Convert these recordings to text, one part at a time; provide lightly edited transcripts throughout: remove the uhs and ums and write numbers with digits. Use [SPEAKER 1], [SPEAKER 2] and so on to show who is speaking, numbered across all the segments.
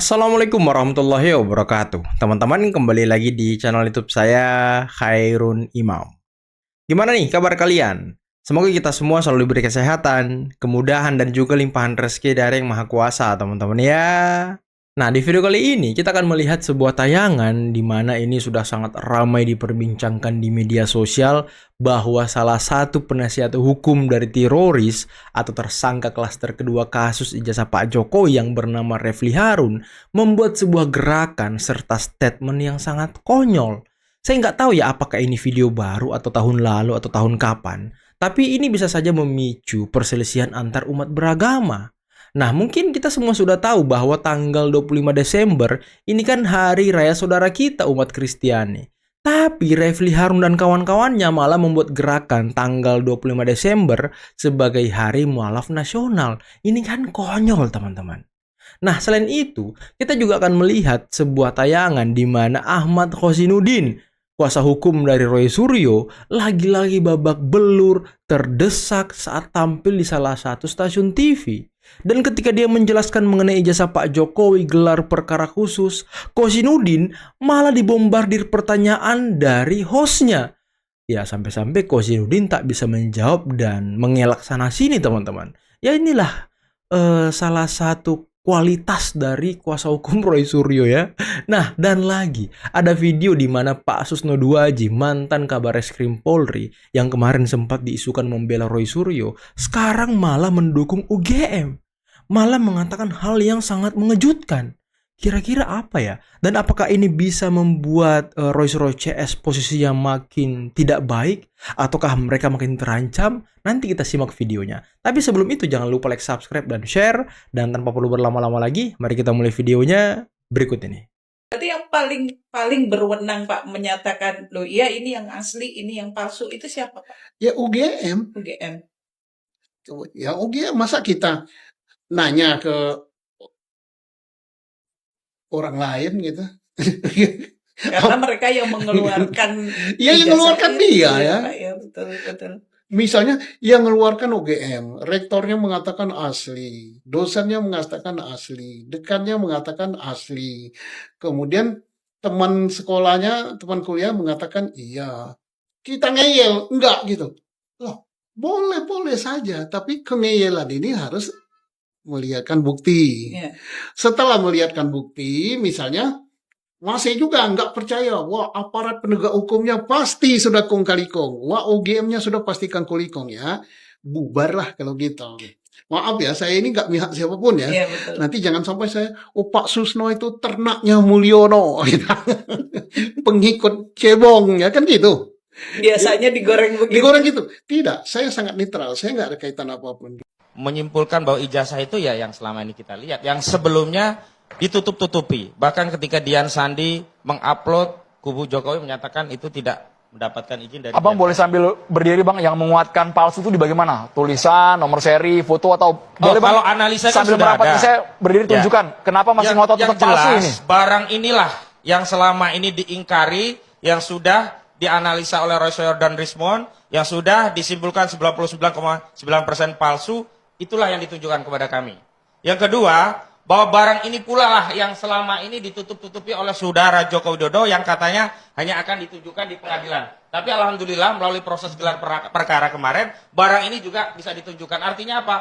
[SPEAKER 1] Assalamualaikum warahmatullahi wabarakatuh. Teman-teman, kembali lagi di channel YouTube saya, Khairun Imam. Gimana nih kabar kalian? Semoga kita semua selalu diberi kesehatan, kemudahan, dan juga limpahan rezeki dari Yang Maha Kuasa, teman-teman ya. Nah, di video kali ini kita akan melihat sebuah tayangan di mana ini sudah sangat ramai diperbincangkan di media sosial bahwa salah satu penasihat hukum dari teroris atau tersangka klaster kedua kasus ijazah Pak Jokowi yang bernama Refli Harun membuat sebuah gerakan serta statement yang sangat konyol. Saya nggak tahu ya apakah ini video baru atau tahun lalu atau tahun kapan, tapi ini bisa saja memicu perselisihan antar umat beragama. Nah, mungkin kita semua sudah tahu bahwa tanggal 25 Desember ini kan hari raya saudara kita umat Kristiani. Tapi Refli Harun dan kawan-kawannya malah membuat gerakan tanggal 25 Desember sebagai hari mualaf nasional. Ini kan konyol, teman-teman. Nah, selain itu, kita juga akan melihat sebuah tayangan di mana Ahmad Khozinuddin, kuasa hukum dari Roy Suryo, lagi-lagi babak belur, terdesak saat tampil di salah satu stasiun TV. Dan ketika dia menjelaskan mengenai ijazah Pak Jokowi gelar perkara khusus, Khozinuddin malah dibombardir pertanyaan dari hostnya. Ya, sampai-sampai Khozinuddin tak bisa menjawab dan mengelak sana sini, teman-teman. Ya, inilah salah satu kualitas dari kuasa hukum Roy Suryo ya. Nah, dan lagi ada video di mana Pak Susno Duaji, mantan Kabareskrim Polri yang kemarin sempat diisukan membela Roy Suryo, sekarang malah mendukung UGM. Malah mengatakan hal yang sangat mengejutkan. Kira-kira apa ya? Dan apakah ini bisa membuat Roy Suryo CS posisinya makin tidak baik? Ataukah mereka makin terancam? Nanti kita simak videonya. Tapi sebelum itu jangan lupa like, subscribe, dan share. Dan tanpa perlu berlama-lama lagi, mari kita mulai videonya berikut ini.
[SPEAKER 2] Berarti yang paling berwenang Pak menyatakan, loh iya ini yang asli, ini yang palsu, itu siapa Pak?
[SPEAKER 3] Ya UGM.
[SPEAKER 2] UGM.
[SPEAKER 3] Ya UGM, masa kita nanya ke orang lain gitu.
[SPEAKER 2] Karena mereka yang mengeluarkan.
[SPEAKER 3] Ya yang mengeluarkan dia ya.
[SPEAKER 2] Pak, ya betul.
[SPEAKER 3] Misalnya yang mengeluarkan UGM, rektornya mengatakan asli, dosennya mengatakan asli, dekannya mengatakan asli. Kemudian teman sekolahnya, teman kuliah mengatakan iya. Kita ngeyel, enggak gitu. Loh, boleh saja, tapi kengeyelan ini harus melihatkan bukti.
[SPEAKER 2] Ya.
[SPEAKER 3] Setelah melihatkan bukti, misalnya masih juga nggak percaya, wah aparat penegak hukumnya pasti sudah kong kali kong, wah UGM-nya sudah pastikan kulikong ya, bubarlah kalau gitu. Maaf ya, saya ini nggak mihak siapapun ya.
[SPEAKER 2] Ya, betul.
[SPEAKER 3] Nanti jangan sampai saya, Pak Susno itu ternaknya Mulyono, gitu. Pengikut cebong ya kan gitu.
[SPEAKER 2] Biasanya digoreng begitu.
[SPEAKER 3] Digoreng gitu. Tidak, saya sangat netral, saya nggak ada kaitan apapun.
[SPEAKER 4] Menyimpulkan bahwa ijazah itu ya yang selama ini kita lihat, yang sebelumnya ditutup-tutupi. Bahkan ketika Dian Sandi mengupload, kubu Jokowi menyatakan itu tidak mendapatkan izin dari
[SPEAKER 5] Abang
[SPEAKER 4] Dian.
[SPEAKER 5] boleh sambil berdiri Bang, yang menguatkan palsu itu di bagaimana? Tulisan, nomor seri, foto, atau boleh Bang?
[SPEAKER 4] Kalau analisa kan
[SPEAKER 5] sambil
[SPEAKER 4] sudah
[SPEAKER 5] merapat
[SPEAKER 4] ada.
[SPEAKER 5] saya berdiri tunjukkan. Kenapa masih ngotot
[SPEAKER 4] yang
[SPEAKER 5] untuk palsu
[SPEAKER 4] jelas,
[SPEAKER 5] ini?
[SPEAKER 4] barang inilah yang selama ini diingkari, yang sudah dianalisa oleh Roy Suryo dan Rismond, yang sudah disimpulkan 99,9% palsu, itulah yang ditunjukkan kepada kami. Yang kedua, bahwa barang ini pula lah yang selama ini ditutup-tutupi oleh saudara Joko Widodo yang katanya hanya akan ditunjukkan di pengadilan. Tapi alhamdulillah melalui proses gelar perkara kemarin, barang ini juga bisa ditunjukkan. Artinya apa?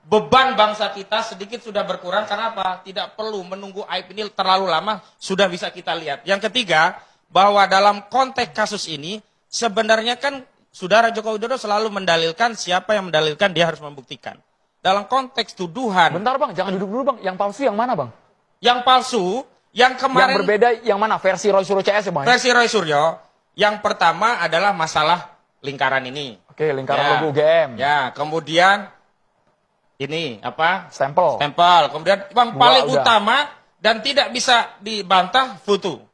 [SPEAKER 4] Beban bangsa kita sedikit sudah berkurang karena apa? Tidak perlu menunggu aib ini terlalu lama, sudah bisa kita lihat. Yang ketiga, bahwa dalam konteks kasus ini sebenarnya kan saudara Joko Widodo selalu mendalilkan, siapa yang mendalilkan dia harus membuktikan. Dalam konteks tuduhan.
[SPEAKER 5] Bentar Bang, jangan duduk dulu Bang. Yang palsu yang mana Bang?
[SPEAKER 4] Yang palsu, yang kemarin.
[SPEAKER 5] Yang berbeda yang mana? Versi Roy Suryo CS ya Bang?
[SPEAKER 4] Versi Roy Suryo, yang pertama adalah masalah lingkaran ini.
[SPEAKER 5] Oke, lingkaran
[SPEAKER 4] Ya.
[SPEAKER 5] logo UGM.
[SPEAKER 4] Ya, kemudian ini apa?
[SPEAKER 5] Stempel.
[SPEAKER 4] Stempel. Kemudian yang
[SPEAKER 5] Dua,
[SPEAKER 4] paling
[SPEAKER 5] udah.
[SPEAKER 4] utama dan tidak bisa dibantah foto.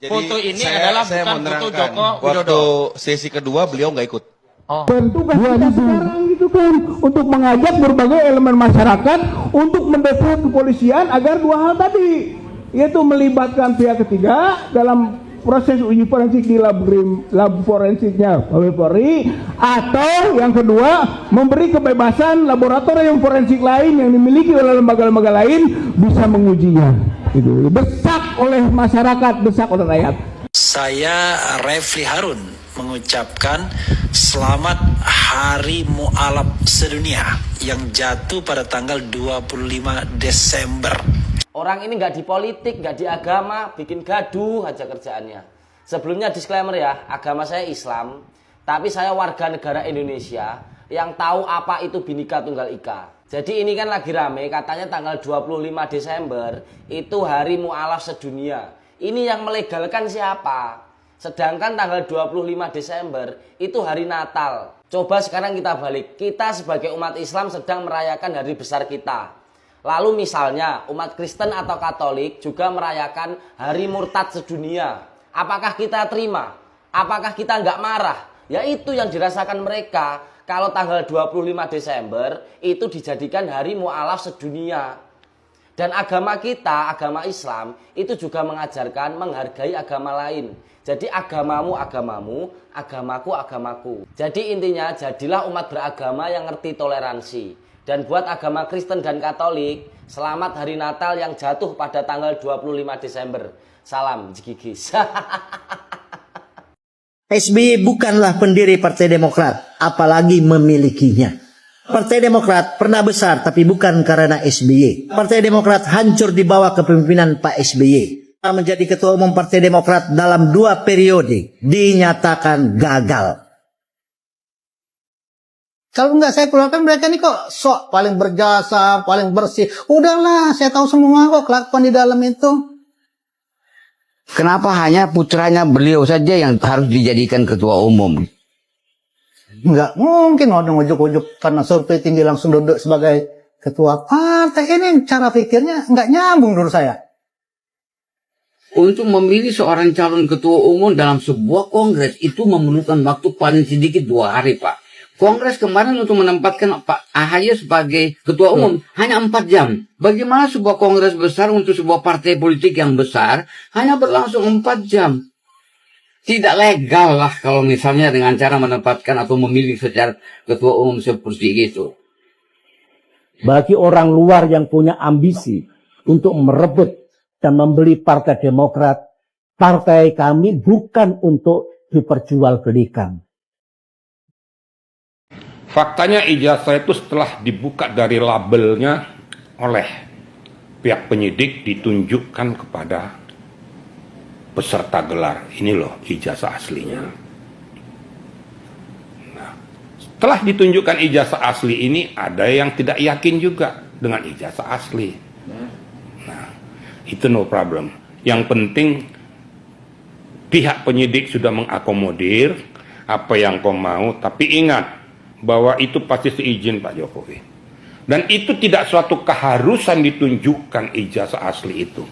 [SPEAKER 6] Jadi
[SPEAKER 4] Foto ini adalah
[SPEAKER 6] saya
[SPEAKER 4] bukan
[SPEAKER 6] mau
[SPEAKER 4] foto
[SPEAKER 6] menerangkan,
[SPEAKER 4] Joko Widodo.
[SPEAKER 6] waktu sesi kedua beliau nggak ikut.
[SPEAKER 5] Oh.
[SPEAKER 7] Dan tugas kita sekarang gitu kan untuk mengajak berbagai elemen masyarakat untuk mendesak kepolisian agar dua hal tadi, yaitu melibatkan pihak ketiga dalam proses uji forensik di lab forensiknya Polri, atau yang kedua memberi kebebasan laboratorium forensik lain yang dimiliki oleh lembaga-lembaga lain bisa mengujinya. Itu desak oleh masyarakat, desak oleh rakyat.
[SPEAKER 8] Saya Refli Harun mengucapkan selamat Hari Mu'alaf Sedunia yang jatuh pada tanggal 25 Desember.
[SPEAKER 9] Orang ini nggak di politik, nggak di agama, bikin gaduh aja kerjaannya. Sebelumnya disclaimer ya, agama saya Islam, tapi saya warga negara Indonesia yang tahu apa itu Bhinneka Tunggal Ika. Jadi ini kan lagi rame, katanya tanggal 25 Desember itu Hari Mu'alaf Sedunia. Ini yang melegalkan siapa? Sedangkan tanggal 25 Desember itu hari Natal. Coba sekarang kita balik, kita sebagai umat Islam sedang merayakan hari besar kita. Lalu misalnya umat Kristen atau Katolik juga merayakan hari murtad sedunia. Apakah kita terima? Apakah kita nggak marah? Ya itu yang dirasakan mereka kalau tanggal 25 Desember itu dijadikan hari mu'alaf sedunia. Dan agama kita, agama Islam itu juga mengajarkan menghargai agama lain. Jadi agamamu agamamu, agamaku agamaku. Jadi intinya jadilah umat beragama yang ngerti toleransi. Dan buat agama Kristen dan Katolik, selamat hari Natal yang jatuh pada tanggal 25 Desember. Salam jigigis.
[SPEAKER 10] SBY bukanlah pendiri Partai Demokrat, apalagi memilikinya. Partai Demokrat pernah besar, tapi bukan karena SBY. Partai Demokrat hancur di bawah kepemimpinan Pak SBY. Menjadi ketua umum Partai Demokrat dalam 2 periode, dinyatakan gagal. Kalau nggak saya keluarkan, mereka ini kok sok paling berjasa, paling bersih. Udahlah, saya tahu semua kok kelakuan di dalam itu.
[SPEAKER 11] Kenapa hanya putranya beliau saja yang harus dijadikan ketua umum?
[SPEAKER 10] Nggak mungkin orang ujuk-ujuk karena survei tinggi langsung duduk sebagai ketua partai. Ini cara pikirnya nggak nyambung menurut saya.
[SPEAKER 11] Untuk memilih seorang calon ketua umum dalam sebuah kongres itu memerlukan waktu paling sedikit 2 hari, Pak. Kongres kemarin untuk menempatkan Pak AHY sebagai ketua umum hanya 4 jam. Bagaimana sebuah kongres besar untuk sebuah partai politik yang besar hanya berlangsung 4 jam? Tidak legal lah kalau misalnya dengan cara menempatkan atau memilih secara ketua umum seperti itu.
[SPEAKER 7] Bagi orang luar yang punya ambisi untuk merebut dan membeli Partai Demokrat, partai kami bukan untuk diperjualbelikan.
[SPEAKER 12] Faktanya ijazah itu setelah dibuka dari labelnya oleh pihak penyidik ditunjukkan kepada peserta gelar. Ini loh ijazah aslinya. Nah, setelah ditunjukkan ijazah asli ini ada yang tidak yakin juga dengan ijazah asli. Nah, itu no problem. Yang penting pihak penyidik sudah mengakomodir apa yang kau mau, tapi ingat bahwa itu pasti seizin Pak Jokowi. Dan itu tidak suatu keharusan ditunjukkan ijazah asli itu.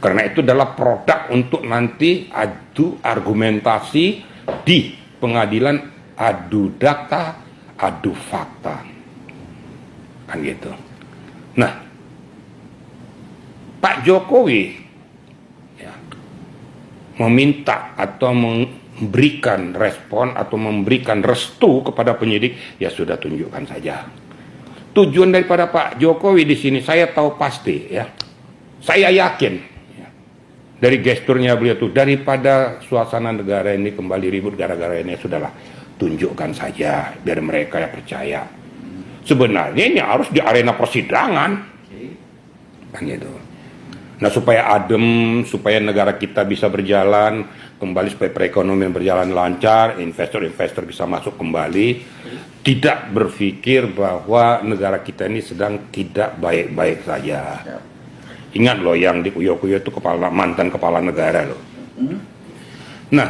[SPEAKER 12] Karena itu adalah produk untuk nanti adu argumentasi di pengadilan, adu data, adu fakta. Kan gitu. Nah, Pak Jokowi ya, meminta atau memberikan respon atau memberikan restu kepada penyidik, ya sudah tunjukkan saja. Tujuan daripada Pak Jokowi di sini saya tahu pasti ya. Saya yakin ya, dari gesturnya beliau tuh, daripada suasana negara ini kembali ribut gara-gara ini, sudahlah tunjukkan saja biar mereka ya percaya. Sebenarnya ini harus di arena persidangan. Kan gitu. Nah, supaya adem, supaya negara kita bisa berjalan kembali, supaya perekonomian berjalan lancar, investor-investor bisa masuk kembali, tidak berpikir bahwa negara kita ini sedang tidak baik-baik saja. Ingat loh, yang di Kuyo-Kuyo itu mantan kepala negara loh. Nah,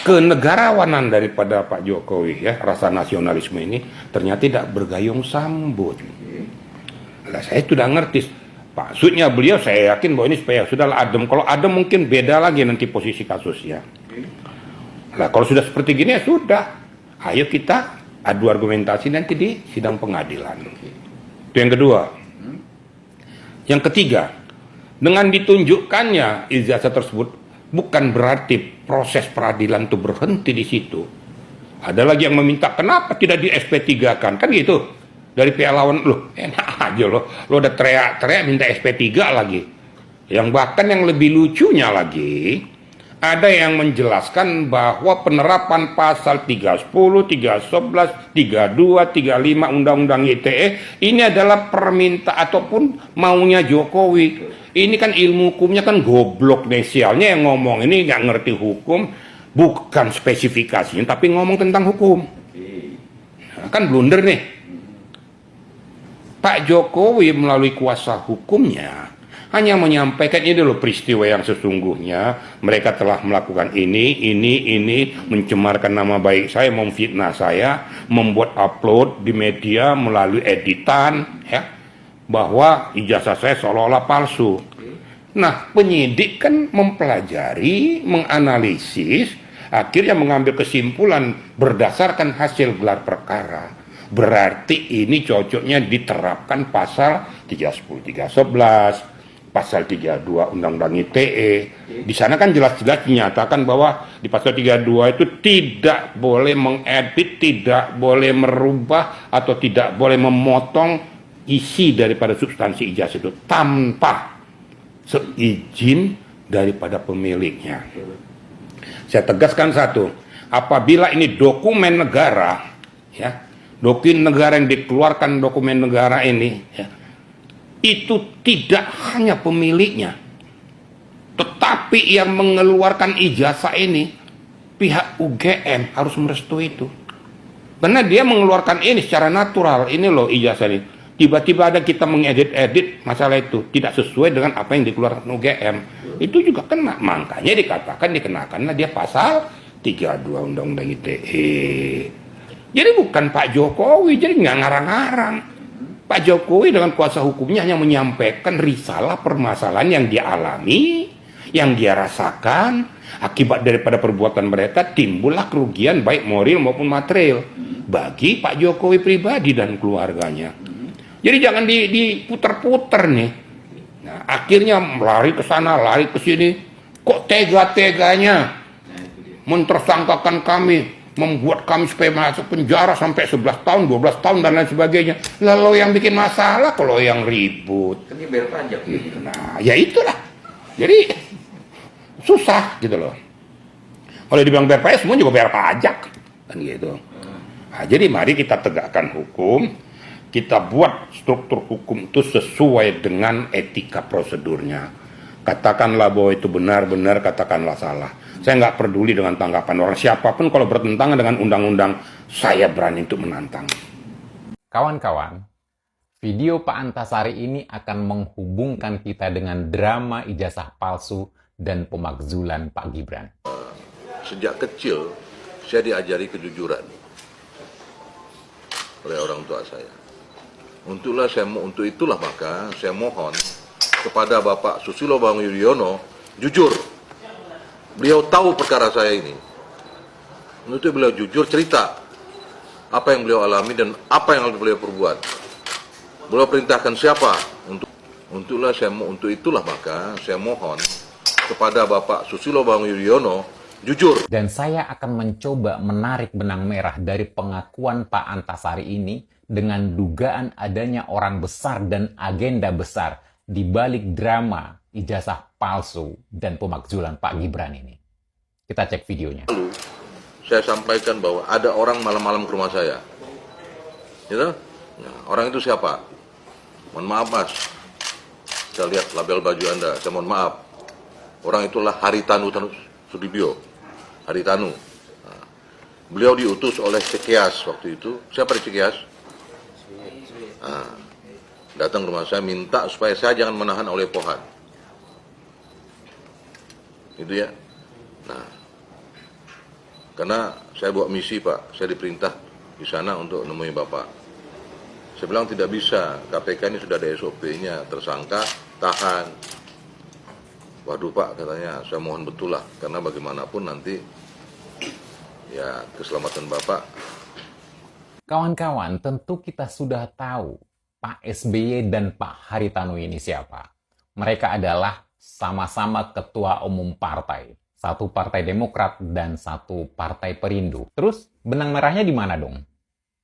[SPEAKER 12] kenegarawanan daripada Pak Jokowi ya, rasa nasionalisme ini ternyata tidak bergayung sambut. Nah, saya sudah ngerti. Maksudnya beliau, saya yakin bahwa ini supaya sudahlah adem. Kalau adem mungkin beda lagi nanti posisi kasusnya. Nah, kalau sudah seperti gini ya sudah. Ayo kita adu argumentasi nanti di sidang pengadilan. Itu yang kedua. Yang ketiga, dengan ditunjukkannya ijazah tersebut, Bukan berarti proses peradilan itu berhenti di situ. Ada lagi yang meminta kenapa tidak di SP3-kan, kan gitu. Dari pihak lawan, loh enak aja lo udah teriak-teriak minta SP3 lagi. Yang bahkan yang lebih lucunya lagi, ada yang menjelaskan bahwa penerapan pasal 310, 311, 32, 35 Undang-Undang ITE ini adalah permintaan ataupun maunya Jokowi. Ini kan ilmu hukumnya kan goblok sialnya yang ngomong ini nggak ngerti hukum, bukan spesifikasinya tapi ngomong tentang hukum. Nah, kan blunder nih. Pak Jokowi melalui kuasa hukumnya hanya menyampaikan ini loh peristiwa yang sesungguhnya, mereka telah melakukan ini, mencemarkan nama baik saya, memfitnah saya, membuat upload di media melalui editan, ya, bahwa ijazah saya seolah-olah palsu. Nah, penyidik kan mempelajari, menganalisis, akhirnya mengambil kesimpulan berdasarkan hasil gelar perkara. Berarti ini cocoknya diterapkan pasal 310, 311, pasal 32 Undang-Undang ITE. Di sana kan jelas-jelas dinyatakan bahwa di pasal 32 itu tidak boleh mengedit, tidak boleh merubah atau tidak boleh memotong isi daripada substansi ijazah itu tanpa seizin daripada pemiliknya. Saya tegaskan satu, apabila ini dokumen negara, ya, dokumen negara yang dikeluarkan dokumen negara ini, ya, itu tidak hanya pemiliknya, tetapi yang mengeluarkan ijazah ini pihak UGM harus merestui itu, karena dia mengeluarkan ini secara natural. Ini loh ijazah ini, tiba-tiba ada kita mengedit-edit masalah itu tidak sesuai dengan apa yang dikeluarkan UGM, itu juga kena. Makanya dikatakan dikenakanlah dia pasal 32 Undang-Undang ITE. Jadi bukan Pak Jokowi, jadi nggak ngarang-ngarang. Pak Jokowi dengan kuasa hukumnya hanya menyampaikan risalah permasalahan yang dia alami, yang dia rasakan. Akibat daripada perbuatan mereka timbullah kerugian baik moral maupun material bagi Pak Jokowi pribadi dan keluarganya. Jadi jangan diputer-puter nih. Nah, akhirnya lari ke sana, lari ke sini. Kok tega-teganya mentersangkakan kami, membuat kami supaya masuk penjara sampai 11 tahun, 12 tahun, dan lain sebagainya. Lalu yang bikin masalah kalau yang ribut.
[SPEAKER 6] Ini bayar pajak.
[SPEAKER 12] Nah, ya itulah. Jadi, susah gitu loh. Kalau dibilang bayar pajak, semua juga bayar pajak. Kan gitu. Nah, jadi mari kita tegakkan hukum. Kita buat struktur hukum itu sesuai dengan etika prosedurnya. Katakanlah bahwa itu benar-benar, katakanlah salah. Saya nggak peduli dengan tanggapan orang siapapun. Kalau bertentangan dengan undang-undang, saya berani untuk menantang.
[SPEAKER 13] Kawan-kawan, video Pak Antasari ini akan menghubungkan kita dengan drama ijazah palsu dan pemakzulan Pak Gibran.
[SPEAKER 6] Sejak kecil, saya diajari kejujuran oleh orang tua saya. Untuk itulah maka saya mohon kepada Bapak Susilo Bambang Yudhoyono jujur. Beliau tahu perkara saya ini. Untuk itu beliau jujur cerita apa yang beliau alami dan apa yang beliau perbuat. Beliau perintahkan siapa untuk itulah maka saya mohon kepada Bapak Susilo Bambang Yudhoyono jujur.
[SPEAKER 13] Dan saya akan mencoba menarik benang merah dari pengakuan Pak Antasari ini dengan dugaan adanya orang besar dan agenda besar di balik drama ijazah palsu dan pemakzulan Pak Gibran ini. Kita cek videonya.
[SPEAKER 6] Lalu saya sampaikan bahwa ada orang malam-malam ke rumah saya. Gitu? Nah, orang itu siapa? Mohon maaf Mas, saya lihat label baju Anda, saya mohon maaf. Orang itulah Haritanu Sudibyo. Haritanu. Nah, beliau diutus oleh Cekias waktu itu. Siapa di Cekias? Nah, datang ke rumah saya minta supaya saya jangan menahan oleh Pohan. Itu ya. Nah, karena saya bawa misi Pak, saya diperintah di sana untuk nemui Bapak. Saya bilang tidak bisa, KPK ini sudah ada SOP-nya, tersangka, tahan. Waduh Pak, katanya, saya mohon betul lah, karena bagaimanapun nanti ya keselamatan Bapak.
[SPEAKER 13] Kawan-kawan, tentu kita sudah tahu Pak SBY dan Pak Haritanu ini siapa. Mereka adalah sama-sama ketua umum partai. Satu partai Demokrat dan satu partai Perindo. Terus benang merahnya di mana dong?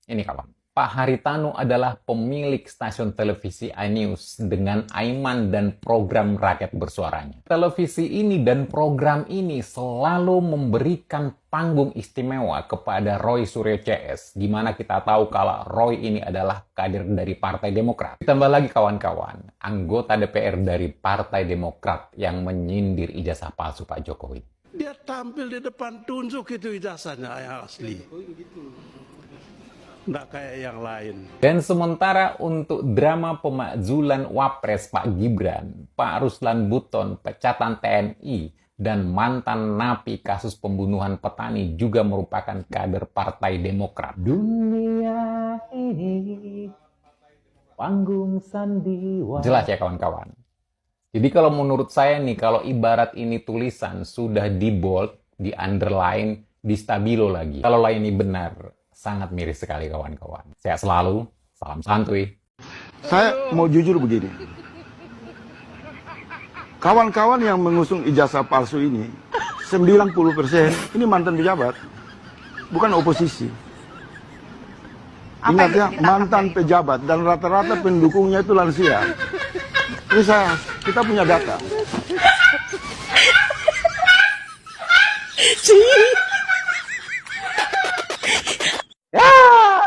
[SPEAKER 13] Ini kawan. Pak Haritanu adalah pemilik stasiun televisi iNews dengan Aiman dan program rakyat bersuaranya. Televisi ini dan program ini selalu memberikan panggung istimewa kepada Roy Suryo CS, di mana kita tahu kalau Roy ini adalah kader dari Partai Demokrat. Ditambah lagi kawan-kawan, anggota DPR dari Partai Demokrat yang menyindir ijazah palsu Pak Jokowi.
[SPEAKER 14] Dia tampil di depan, tunjuk itu ijazahnya yang asli. Nggak kayak yang lain.
[SPEAKER 13] Dan sementara untuk drama pemakzulan Wapres Pak Gibran, Pak Ruslan Buton, pecatan TNI, dan mantan napi kasus pembunuhan petani juga merupakan kader Partai Demokrat. Dunia ini panggung sandiwara. Jelas ya kawan-kawan. Jadi kalau menurut saya nih, kalau ibarat ini tulisan sudah di bold, di underline, di stabilo lagi. Kalau ini benar, sangat miris sekali kawan-kawan. Sehat selalu, salam santuy.
[SPEAKER 15] Saya mau jujur begini. Kawan-kawan yang mengusung ijazah palsu ini, 90% ini mantan pejabat, bukan oposisi. Ingat ya, mantan pejabat dan rata-rata pendukungnya itu lansia. Ini kita punya data.
[SPEAKER 16] Ya,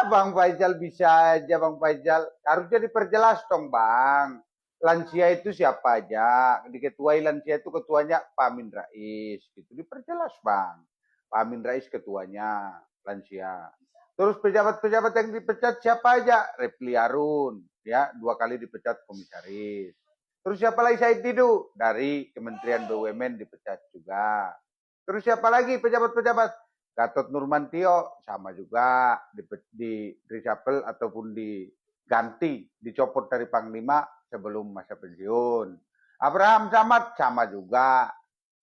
[SPEAKER 16] Bang Faisal bisa aja, Bang Faisal. Harusnya diperjelas dong, Bang. Lansia itu siapa aja? Diketuai lansia itu ketuanya Pak Amin Rais. Gitu. Diperjelas, Bang. Pak Amin Rais ketuanya lansia. Terus pejabat-pejabat yang dipecat siapa aja? Refli Harun, ya, 2 kali dipecat komisaris. Terus siapa lagi? Said Didu dari Kementerian BUMN dipecat juga. Terus siapa lagi pejabat-pejabat? Gatot Nurmantio sama juga di reshuffle ataupun diganti, dicopot dari Panglima sebelum masa pensiun. Abraham Samad sama juga,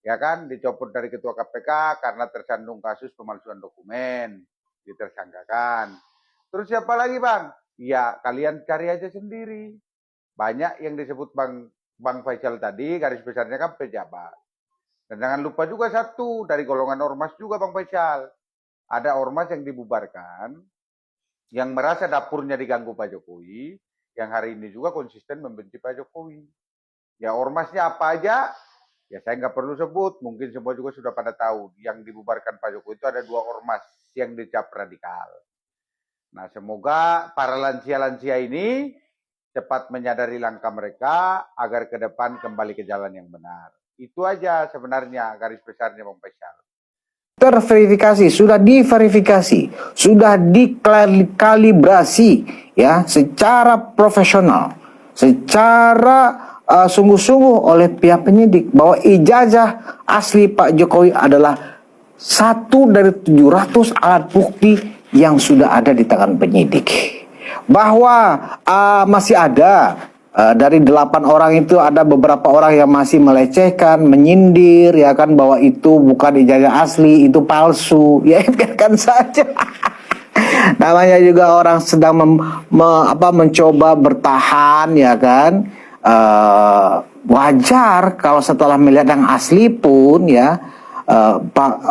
[SPEAKER 16] ya kan, dicopot dari Ketua KPK karena tersandung kasus pemalsuan dokumen, ditersangkakan. Terus siapa lagi, Bang? Ya kalian cari aja sendiri. Banyak yang disebut Bang Faisal tadi, garis besarnya kan pejabat. Dan jangan lupa juga satu, dari golongan ormas juga Bang Faisal. Ada ormas yang dibubarkan, yang merasa dapurnya diganggu Pak Jokowi, yang hari ini juga konsisten membenci Pak Jokowi. Ya ormasnya apa aja, ya saya nggak perlu sebut, mungkin semua juga sudah pada tahu. Yang dibubarkan Pak Jokowi itu ada 2 ormas yang dicap radikal. Nah semoga para lansia-lansia ini cepat menyadari langkah mereka agar ke depan kembali ke jalan yang benar. Itu aja sebenarnya garis besarnya Bang Faisal.
[SPEAKER 17] Terverifikasi, sudah diverifikasi, sudah dikalibrasi ya secara profesional, secara sungguh-sungguh oleh pihak penyidik bahwa ijazah asli Pak Jokowi adalah 1 dari 700 alat bukti yang sudah ada di tangan penyidik. Bahwa masih ada dari 8 orang itu ada beberapa orang yang masih melecehkan, menyindir ya kan, bahwa itu bukan ijazah asli, itu palsu. Ya biarkan saja. Namanya juga orang sedang mencoba bertahan ya kan. Wajar kalau setelah melihat yang asli pun ya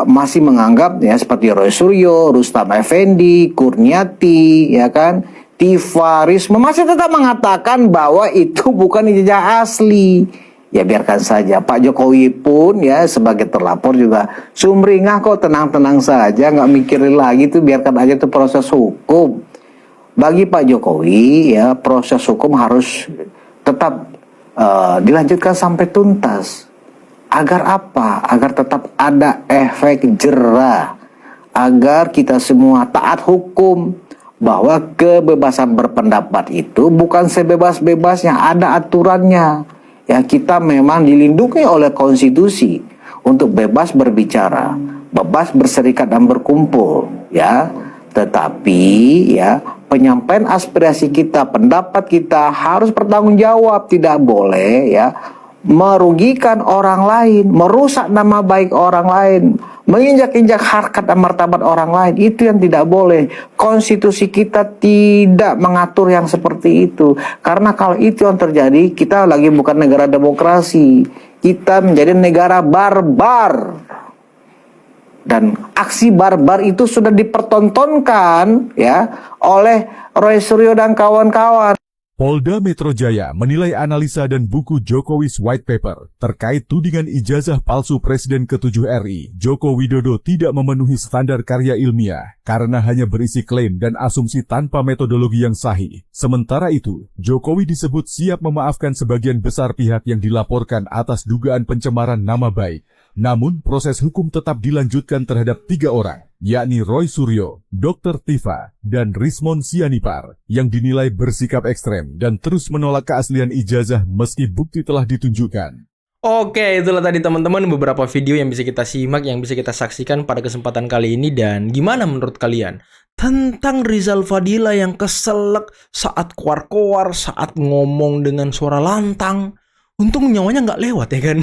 [SPEAKER 17] masih menganggap ya seperti Roy Suryo, Rustam Effendi, Kurniati ya kan, Tifa Risma masih tetap mengatakan bahwa itu bukan ijazah asli. Ya biarkan saja. Pak Jokowi pun ya sebagai terlapor juga sumringah kok, tenang-tenang saja, nggak mikirin lagi tuh, biarkan aja tuh proses hukum. Bagi Pak Jokowi ya proses hukum harus tetap dilanjutkan sampai tuntas. Agar apa? Agar tetap ada efek jerah. Agar kita semua taat hukum. Bahwa kebebasan berpendapat itu bukan sebebas-bebasnya, ada aturannya. Ya kita memang dilindungi oleh konstitusi untuk bebas berbicara, bebas berserikat dan berkumpul, ya. Tetapi ya penyampaian aspirasi kita, pendapat kita harus bertanggung jawab, tidak boleh ya merugikan orang lain, merusak nama baik orang lain, menginjak-injak harkat dan martabat orang lain. Itu yang tidak boleh. Konstitusi kita tidak mengatur yang seperti itu. Karena kalau itu yang terjadi, kita lagi bukan negara demokrasi. kita menjadi negara barbar. Dan aksi barbar itu sudah dipertontonkan ya oleh Roy Suryo dan kawan-kawan.
[SPEAKER 18] Polda Metro Jaya menilai analisa dan buku Jokowi's White Paper terkait tudingan ijazah palsu Presiden ke-7 RI, Joko Widodo tidak memenuhi standar karya ilmiah karena hanya berisi klaim dan asumsi tanpa metodologi yang sahih. Sementara itu, Jokowi disebut siap memaafkan sebagian besar pihak yang dilaporkan atas dugaan pencemaran nama baik. Namun, proses hukum tetap dilanjutkan terhadap 3 orang, yakni Roy Suryo, Dr. Tifa, dan Rismon Sianipar, yang dinilai bersikap ekstrem dan terus menolak keaslian ijazah meski bukti telah ditunjukkan.
[SPEAKER 1] Oke, itulah tadi teman-teman beberapa video yang bisa kita simak, yang bisa kita saksikan pada kesempatan kali ini. Dan gimana menurut kalian tentang Rizal Fadila yang keselak saat keluar-keluar, saat ngomong dengan suara lantang? Untung nyawanya nggak lewat ya kan?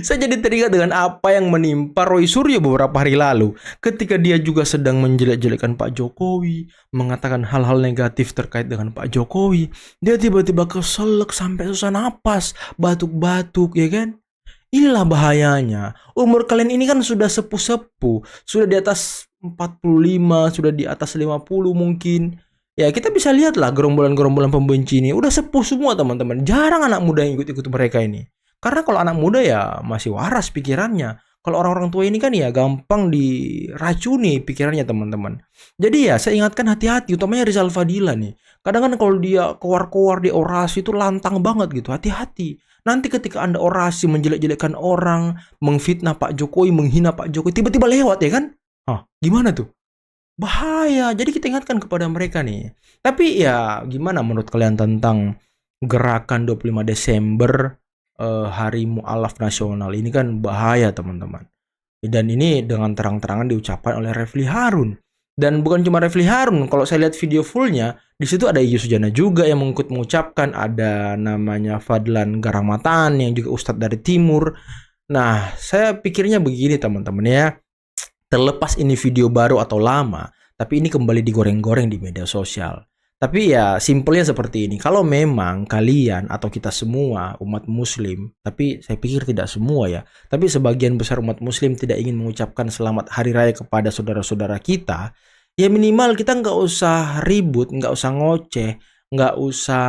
[SPEAKER 1] Saya jadi teringat dengan apa yang menimpa Roy Suryo beberapa hari lalu ketika dia juga sedang menjelek-jelekan Pak Jokowi, mengatakan hal-hal negatif terkait dengan Pak Jokowi. Dia tiba-tiba keselak sampai susah napas, batuk-batuk ya kan? Inilah bahayanya. Umur kalian ini kan sudah sepuh-sepuh, sudah di atas 45, sudah di atas 50 mungkin. Ya kita bisa lihatlah gerombolan-gerombolan pembenci ini udah sepuh semua teman-teman. Jarang anak muda yang ikut-ikut mereka ini. Karena kalau anak muda ya masih waras pikirannya. Kalau orang-orang tua ini kan ya gampang diracuni pikirannya teman-teman. Jadi ya saya ingatkan hati-hati, utamanya Rizal Fadila nih. Kadang kan kalau dia keluar-keluar di orasi itu lantang banget gitu, hati-hati. Nanti ketika Anda orasi menjelek-jelekkan orang, mengfitnah Pak Jokowi, menghina Pak Jokowi, tiba-tiba lewat ya kan? Gimana tuh? Bahaya. Jadi kita ingatkan kepada mereka nih. Tapi ya gimana menurut kalian tentang gerakan 25 Desember Hari Mu'alaf Nasional ini? Kan bahaya teman-teman. Dan ini dengan terang-terangan diucapkan oleh Refli Harun. Dan bukan cuma Refli Harun, kalau saya lihat video fullnya, di situ ada Iyu Sujana juga yang mengikut mengucapkan, ada namanya Fadlan Garamatan yang juga ustadz dari Timur. Nah, saya pikirnya begini teman-teman ya. Terlepas ini video baru atau lama, tapi ini kembali digoreng-goreng di media sosial. Tapi ya simpelnya seperti ini. Kalau memang kalian atau kita semua umat muslim, tapi saya pikir tidak semua ya, tapi sebagian besar umat muslim tidak ingin mengucapkan selamat hari raya kepada saudara-saudara kita, ya minimal kita nggak usah ribut, nggak usah ngoceh, nggak usah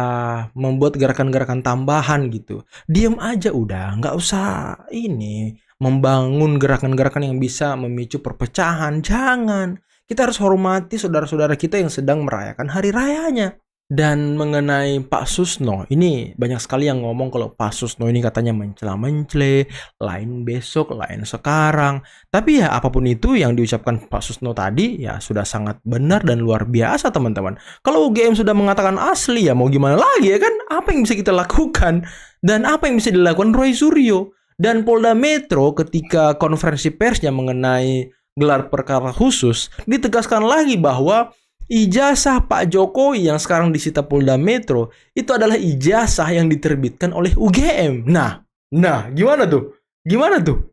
[SPEAKER 1] membuat gerakan-gerakan tambahan gitu. Diam aja udah, nggak usah ini membangun gerakan-gerakan yang bisa memicu perpecahan. Jangan. Kita harus hormati saudara-saudara kita yang sedang merayakan hari rayanya. Dan mengenai Pak Susno, ini banyak sekali yang ngomong kalau Pak Susno ini katanya mencela-mencele, lain besok, lain sekarang. Tapi ya apapun itu yang diucapkan Pak Susno tadi ya sudah sangat benar dan luar biasa teman-teman. Kalau UGM sudah mengatakan asli ya mau gimana lagi ya kan? Apa yang bisa kita lakukan? Dan apa yang bisa dilakukan Roy Suryo? Dan Polda Metro ketika konferensi persnya mengenai gelar perkara khusus, ditegaskan lagi bahwa ijazah Pak Jokowi yang sekarang disita Polda Metro itu adalah ijazah yang diterbitkan oleh UGM. Nah, gimana tuh? Gimana tuh?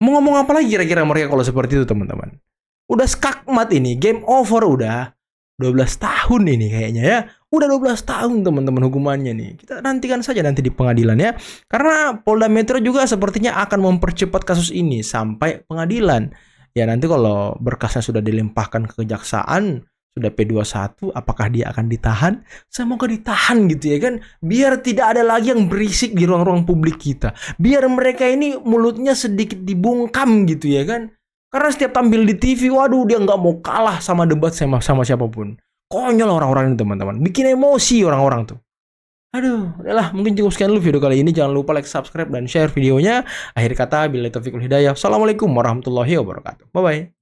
[SPEAKER 1] Mau ngomong apa lagi kira-kira mereka kalau seperti itu teman-teman? Udah skakmat ini, game over udah. 12 tahun ini kayaknya ya. Udah 12 tahun teman-teman hukumannya nih. Kita nantikan saja nanti di pengadilan ya. Karena Polda Metro juga sepertinya akan mempercepat kasus ini sampai pengadilan. Ya nanti kalau berkasnya sudah dilimpahkan ke kejaksaan, sudah P21, apakah dia akan ditahan? Semoga ditahan gitu ya kan. Biar tidak ada lagi yang berisik di ruang-ruang publik kita. Biar mereka ini mulutnya sedikit dibungkam gitu ya kan. Karena setiap tampil di TV, waduh dia nggak mau kalah sama debat sama siapapun. Konyol orang-orang ini teman-teman. Bikin emosi orang-orang tuh. Aduh, udahlah mungkin cukup sekian dulu video kali ini. Jangan lupa like, subscribe, dan share videonya. Akhir kata, billahi taufiq wal hidayah. Assalamualaikum warahmatullahi wabarakatuh. Bye-bye.